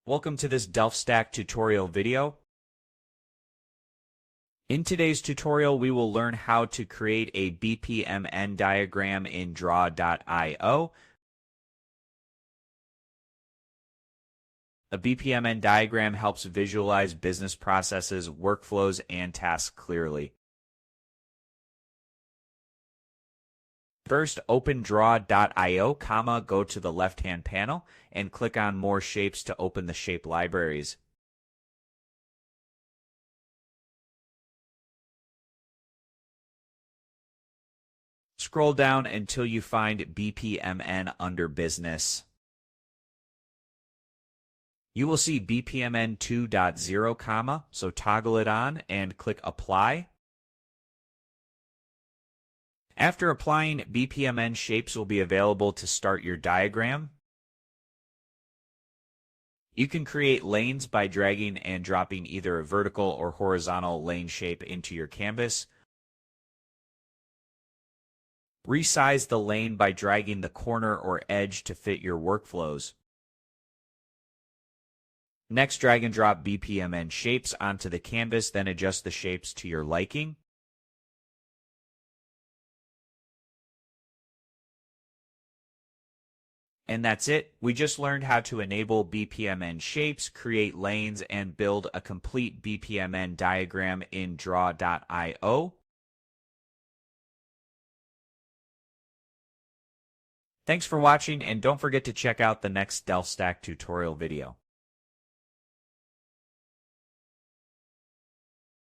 Welcome to this Delft Stack tutorial video. In today's tutorial, we will learn how to create a BPMN diagram in Draw.io. A BPMN diagram helps visualize business processes, workflows, and tasks clearly. First, open Draw.io, go to the left-hand panel, and click on More Shapes to open the shape libraries. Scroll down until you find BPMN under Business. You will see BPMN 2.0, so toggle it on and click Apply. After applying, BPMN shapes will be available to start your diagram. You can create lanes by dragging and dropping either a vertical or horizontal lane shape into your canvas. Resize the lane by dragging the corner or edge to fit your workflows. Next, drag and drop BPMN shapes onto the canvas, then adjust the shapes to your liking. And that's it. We just learned how to enable BPMN shapes, create lanes, and build a complete BPMN diagram in Draw.io. Thanks for watching, and don't forget to check out the next Delft Stack tutorial video.